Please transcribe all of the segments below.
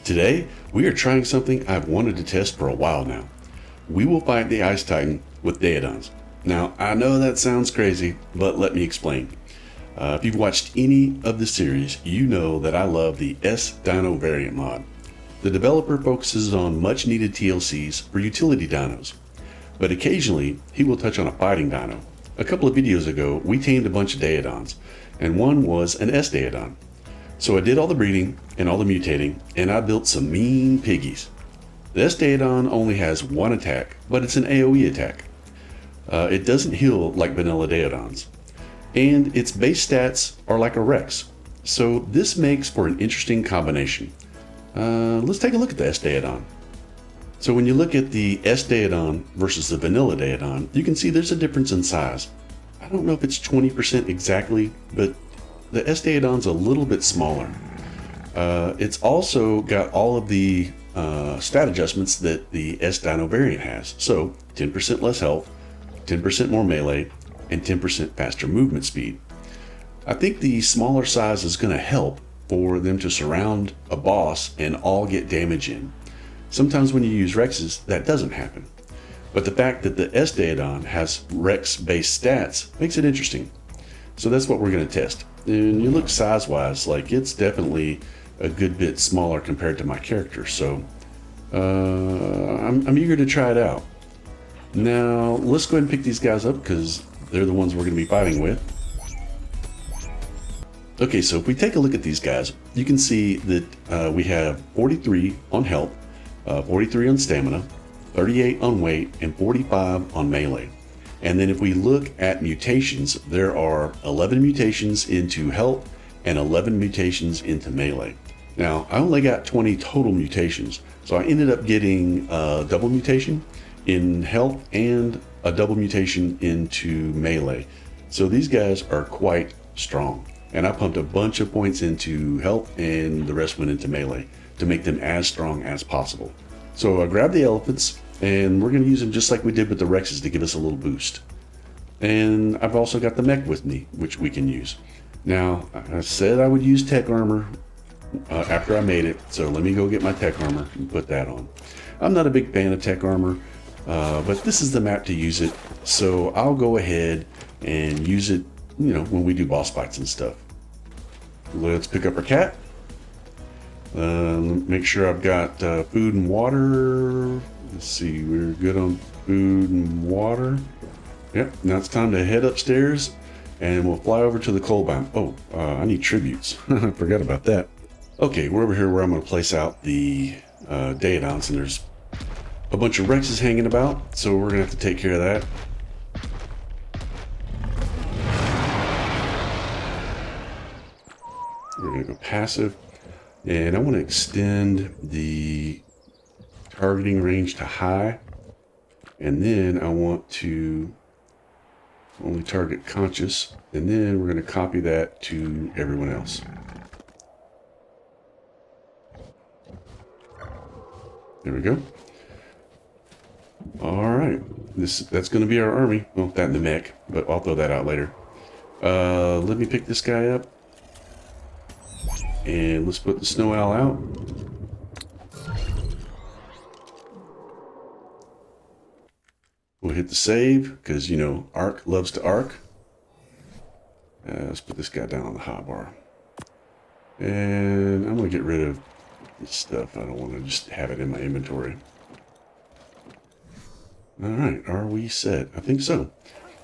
Today, we are trying something I've wanted to test for a while now. We will fight the Ice Titan with Daeodons. Now, I know that sounds crazy, but let me explain. If you've watched any of the series, you know that I love the S-Dino Variant mod. The developer focuses on much needed TLCs for utility dinos, but occasionally he will touch on a fighting dino. A couple of videos ago, we tamed a bunch of Daeodons, and one was an S-Daeodon. So I did all the breeding and all the mutating, and I built some mean piggies. The S-Daeodon only has one attack, but it's an AoE attack. It doesn't heal like vanilla Daeodons, and its base stats are like a Rex. So this makes for an interesting combination. Let's take a look at the S-Daeodon. So when you look at the S-Daeodon versus the vanilla Daeodon, you can see there's a difference in size. I don't know if it's 20% exactly, but the S-Daeodon's a little bit smaller. It's also got all of the stat adjustments that the S-Dino Variant has. So 10% less health, 10% more melee, and 10% faster movement speed. I think the smaller size is going to help for them to surround a boss and all get damage in. Sometimes when you use Rexes, that doesn't happen. But the fact that the S-Daeodon has Rex-based stats makes it interesting. So that's what we're going to test. And you look size-wise, like it's definitely a good bit smaller compared to my character. So I'm eager to try it out. Now let's go ahead and pick these guys up because they're the ones we're going to be fighting with. Okay, so if we take a look at these guys, you can see that we have 43 on health, 43 on stamina, 38 on weight, and 45 on melee. And then if we look at mutations, there are 11 mutations into health and 11 mutations into melee. Now, I only got 20 total mutations, so I ended up getting a double mutation in health and a double mutation into melee. So these guys are quite strong. And I pumped a bunch of points into health and the rest went into melee to make them as strong as possible. So I grabbed the elephants and we're going to use them just like we did with the Rexes to give us a little boost. And I've also got the mech with me, which we can use. Now, I said I would use tech armor after I made it, so let me go get my tech armor and put that on. I'm not a big fan of tech armor, but this is the map to use it, so I'll go ahead and use it, when we do boss fights and stuff. Let's pick up our cat. Make sure I've got food and water. Let's see, we're good on food and water. Yep, now it's time to head upstairs and we'll fly over to the coal biome. Oh, I need tributes. I forgot about that. Okay, we're over here where I'm going to place out the Daeodons, and there's a bunch of Rexes hanging about, so we're going to have to take care of that. We're going to go passive, and I want to extend the targeting range to high, and then I want to only target conscious, and then we're going to copy that to everyone else. There we go. All right, that's going to be our army. Well, that and the mech, but I'll throw that out later. Let me pick this guy up. And let's put the snow owl out. We'll hit the save, because, Arc loves to arc. Let's put this guy down on the hotbar. And I'm going to get rid of this stuff. I don't want to just have it in my inventory. Alright, are we set? I think so.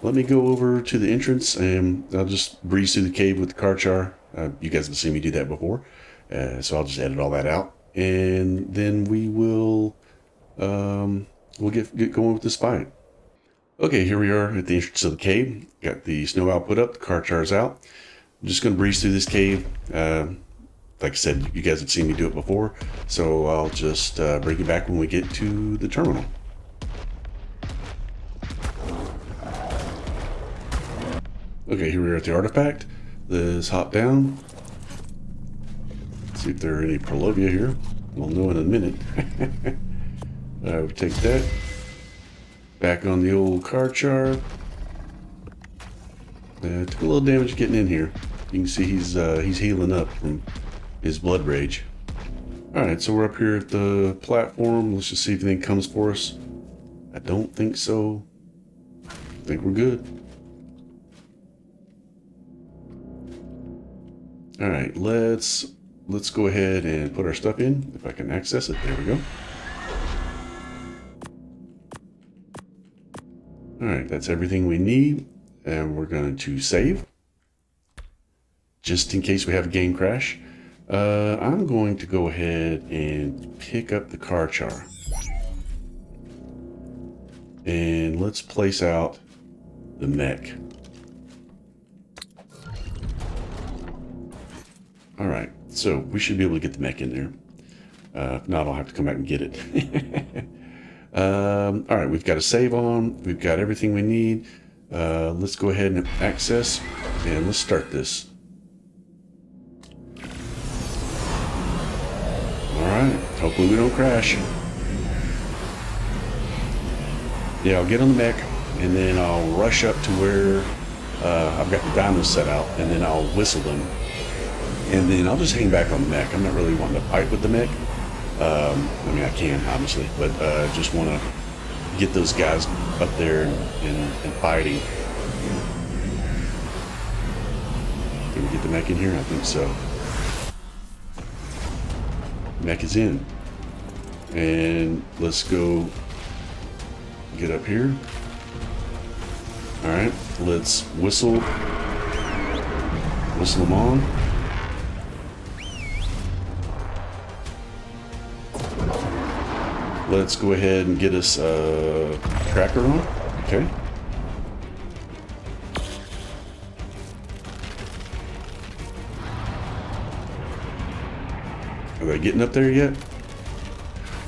Let me go over to the entrance, and I'll just breeze through the cave with the car char. You guys have seen me do that before, so I'll just edit all that out, and then we will we'll get going with this fight. Okay, here we are at the entrance of the cave. Got the snow owl put up, the car char's out. I'm just going to breeze through this cave. Like I said, you guys have seen me do it before, so I'll just bring you back when we get to the terminal. Okay, here we are at the artifact. Let's hop down. See if there are any Prolovia here. We'll know in a minute. We'll take that. Back on the old car char. Took a little damage getting in here. You can see he's healing up from his blood rage. Alright, so we're up here at the platform. Let's just see if anything comes for us. I don't think so. I think we're good. Alright, let's go ahead and put our stuff in. If I can access it. There we go. Alright, that's everything we need. And we're going to save. Just in case we have a game crash. I'm going to go ahead and pick up the car char. And let's place out the mech. Alright, so we should be able to get the mech in there. If not, I'll have to come back and get it. Alright, we've got a save on. We've got everything we need. Let's go ahead and access. And let's start this. Alright, hopefully we don't crash. Yeah, I'll get on the mech, and then I'll rush up to where I've got the dinos set out, and then I'll whistle them. And then I'll just hang back on the mech. I'm not really wanting to fight with the mech. I mean, I can, obviously, but just want to get those guys up there and fighting. Can we get the mech in here? I think so. Mech is in. And let's go get up here. Alright, let's whistle them on. Let's go ahead and get us a tracker on. Okay. Are they getting up there yet?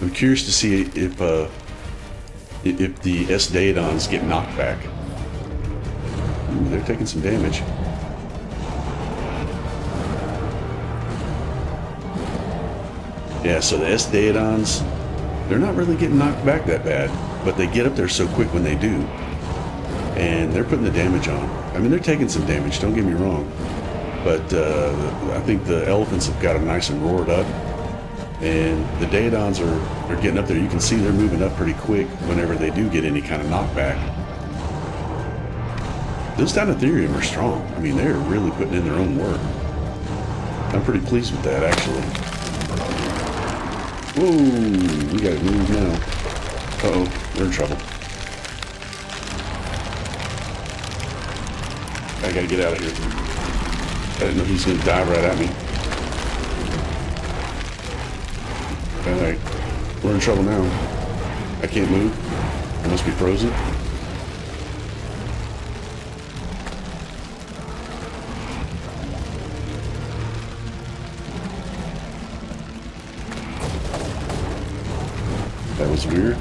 I'm curious to see if the S-Daeodons get knocked back. Ooh, they're taking some damage. Yeah, so the S-Daeodons, they're not really getting knocked back that bad, but they get up there so quick when they do. And they're putting the damage on. I mean, they're taking some damage, don't get me wrong. But I think the elephants have got them nice and roared up. And the Daeodons are getting up there. You can see they're moving up pretty quick whenever they do get any kind of knockback. Those Dinotherium are strong. I mean, they're really putting in their own work. I'm pretty pleased with that, actually. Whoa, we gotta move now. Uh-oh, we're in trouble. I gotta get out of here. I didn't know he was gonna dive right at me. Alright, we're in trouble now. I can't move. I must be frozen. That was weird.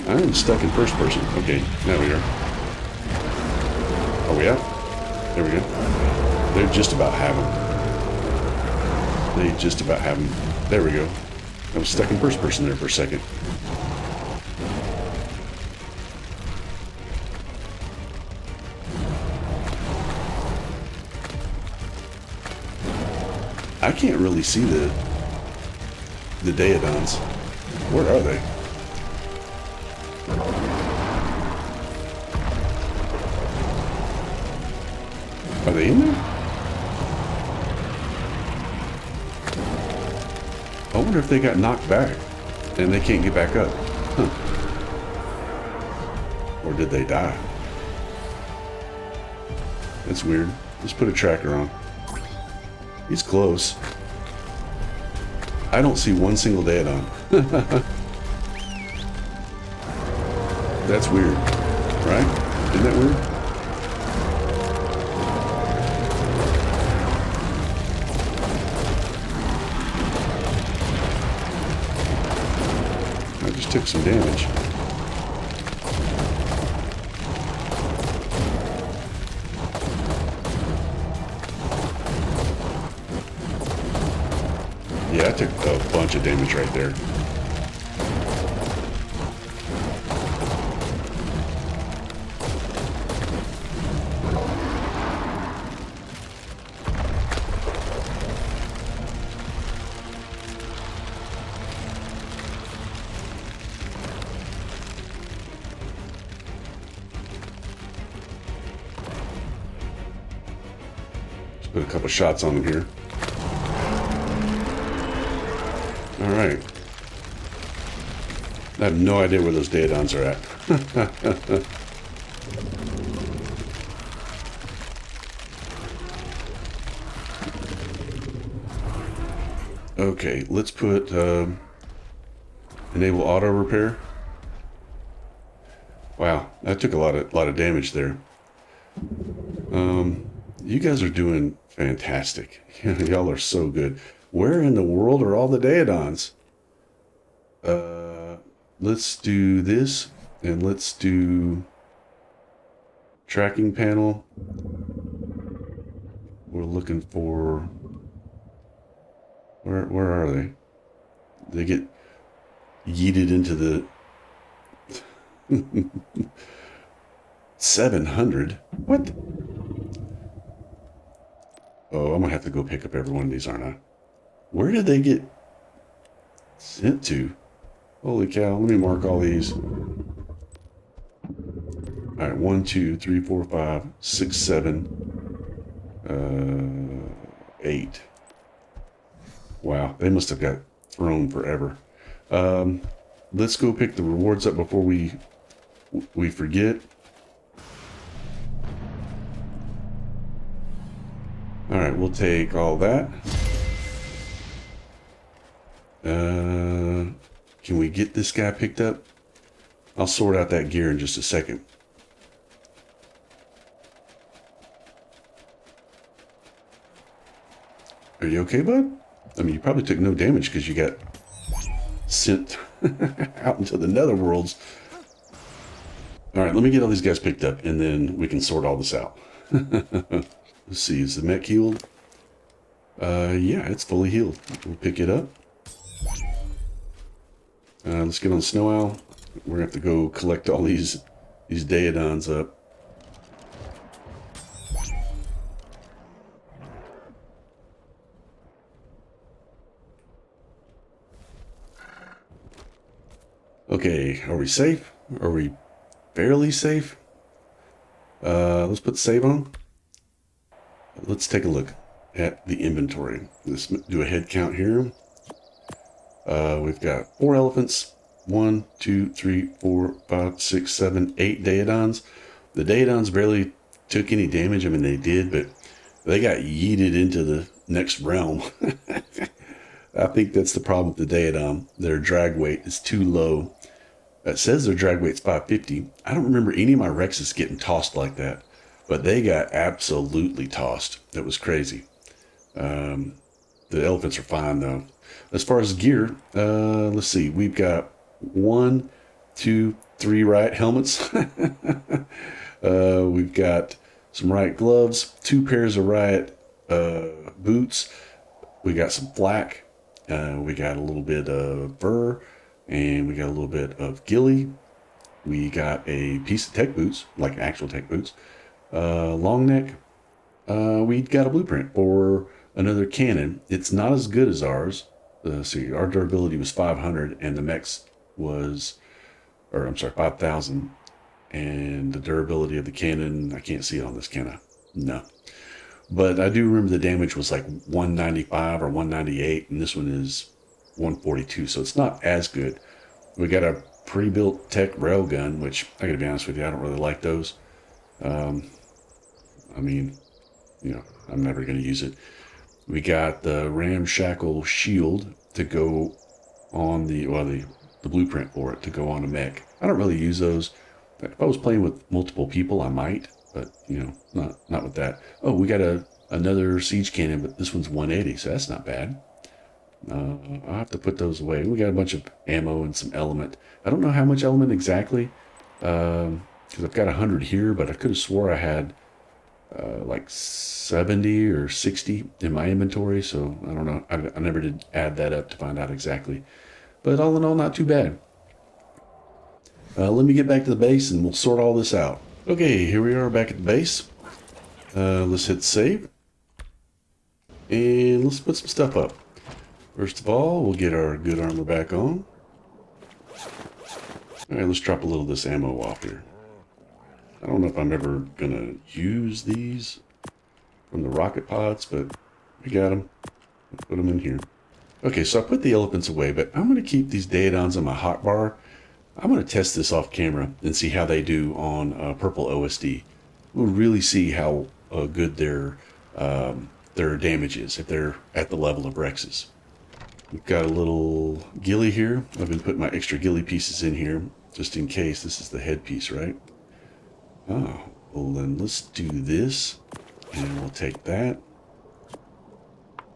I am stuck in first person. Okay, now we are. Are we out? There we go. They're just about have them. They just about have them. There we go. I was stuck in first person there for a second. I can't really see the Daeodons. Where are they? Are they in there? I wonder if they got knocked back and they can't get back up. Huh. Or did they die? That's weird. Let's put a tracker on. He's close. I don't see one single Daeodon. That's weird, right? Isn't that weird? I just took some damage. Yeah, I took a bunch of damage right there. Put a couple shots on him here. Alright. I have no idea where those Daeodons are at. Okay, let's put enable auto repair. Wow, that took a lot of damage there. You guys are doing fantastic. Y'all are so good. Where in the world are all the Daeodons? Let's do this, and let's do tracking panel. We're looking for... Where are they? They get yeeted into the 700. What? Oh, I'm gonna have to go pick up every one of these, aren't I? Where did they get sent to? Holy cow! Let me mark all these. All right, 1, 2, 3, 4, 5, 6, 7, 8. Wow, they must have got thrown forever. Let's go pick the rewards up before we forget. All right, we'll take all that. Can we get this guy picked up? I'll sort out that gear in just a second. Are you okay, bud? I mean, you probably took no damage because you got sent out into the netherworlds. All right, let me get all these guys picked up, and then we can sort all this out. Let's see, is the mech healed? Yeah, it's fully healed. We'll pick it up. Let's get on Snow Owl. We're gonna have to go collect all these Daeodons up. Okay, are we safe? Are we fairly safe? Let's put save on. Let's take a look at the inventory. Let's do a head count here. We've got 4 elephants. 1, 2, 3, 4, 5, 6, 7, 8 Daeodons. The Daeodons barely took any damage. I mean, they did, but they got yeeted into the next realm. I think that's the problem with the Daeodon. Their drag weight is too low. It says their drag weight's 550. I don't remember any of my Rexes getting tossed like that, but they got absolutely tossed. That was crazy. The elephants are fine though. As far as gear, let's see. We've got 1, 2, 3 riot helmets. We've got some riot gloves, 2 pairs of riot boots. We got some flak. We got a little bit of fur, and we got a little bit of ghillie. We got a piece of tech boots, like actual tech boots. Long neck. We got a blueprint for another cannon. It's not as good as ours. See, our durability was 500, and the mech's was, or I'm sorry, 5,000. And the durability of the cannon, I can't see it on this, can I? No. But I do remember the damage was like 195 or 198, and this one is 142, so it's not as good. We got a pre-built tech railgun, which I gotta be honest with you, I don't really like those. I mean, you know, I'm never gonna use it. We got the ramshackle shield to go on the blueprint for it to go on a mech. I don't really use those. If I was playing with multiple people, I might. But, you know, not with that. Oh, we got another siege cannon, but this one's 180, so that's not bad. I'll have to put those away. We got a bunch of ammo and some element. I don't know how much element exactly, because I've got 100 here, but I could have swore I had like 70 or 60 in my inventory, so I don't know. I never did add that up to find out exactly. But all in all, not too bad. Let me get back to the base, and we'll sort all this out. Okay, here we are back at the base. Let's hit save. And let's put some stuff up. First of all, we'll get our good armor back on. Alright, let's drop a little of this ammo off here. I don't know if I'm ever gonna use these from the rocket pods, but we got them. Put them in here. Okay, so I put the elephants away, but I'm going to keep these Daeodons on my hotbar. I'm going to test this off camera and see how they do on purple OSD. We'll really see how good their damage is if they're at the level of Rexes. We've got a little ghillie here. I've been putting my extra ghillie pieces in here just in case. This is the head piece, right? Oh, well then let's do this, and we'll take that.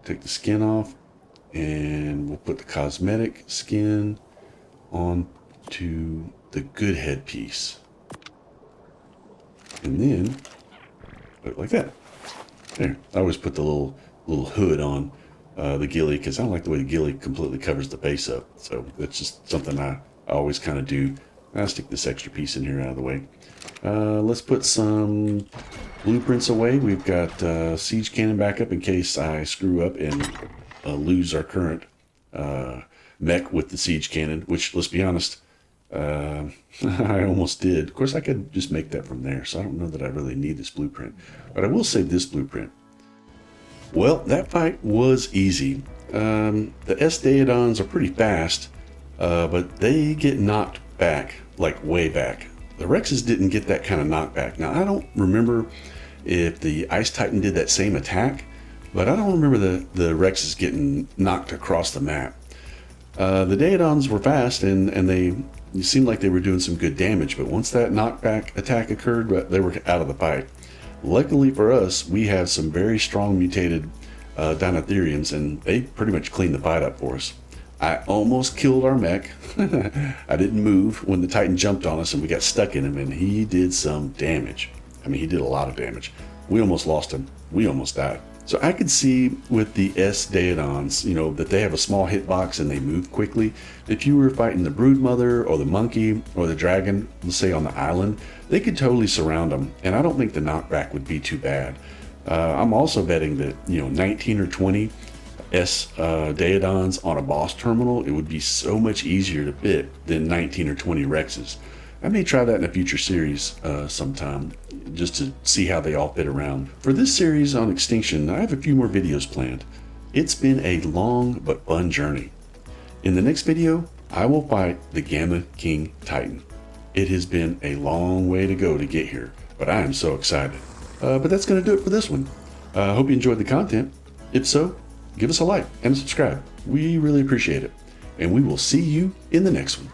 Take the skin off, and we'll put the cosmetic skin onto the good head piece. And then put it like that. There. I always put the little hood on the ghillie because I don't like the way the ghillie completely covers the base up. So that's just something I always kind of do. I'll stick this extra piece in here out of the way. Let's put some blueprints away. We've got siege cannon backup in case I screw up and lose our current mech with the siege cannon, which, let's be honest, I almost did. Of course, I could just make that from there, so I don't know that I really need this blueprint. But I will save this blueprint. Well, that fight was easy. The S-Daeodons are pretty fast, but they get knocked back, like way back. The Rexes didn't get that kind of knockback. Now, I don't remember if the Ice Titan did that same attack, but I don't remember the Rexes getting knocked across the map. The Daeodons were fast, and they seemed like they were doing some good damage, but once that knockback attack occurred, they were out of the fight. Luckily for us, we have some very strong mutated Dinotheriums, and they pretty much cleaned the fight up for us. I almost killed our mech. I didn't move when the Titan jumped on us and we got stuck in him, and he did some damage. I mean, he did a lot of damage. We almost lost him. We almost died. So I could see with the S-Daeodons, you know, that they have a small hitbox and they move quickly. If you were fighting the Broodmother or the monkey or the dragon, let's say on the island, they could totally surround them. And I don't think the knockback would be too bad. I'm also betting that, you know, 19 or 20 S-Daeodons on a boss terminal, it would be so much easier to bit than 19 or 20 Rexes. I may try that in a future series sometime, just to see how they all fit around. For this series on Extinction, I have a few more videos planned. It's been a long but fun journey. In the next video, I will fight the Gamma King Titan. It has been a long way to go to get here, but I am so excited. But that's going to do it for this one. I hope you enjoyed the content. If so, give us a like and subscribe. We really appreciate it. And we will see you in the next one.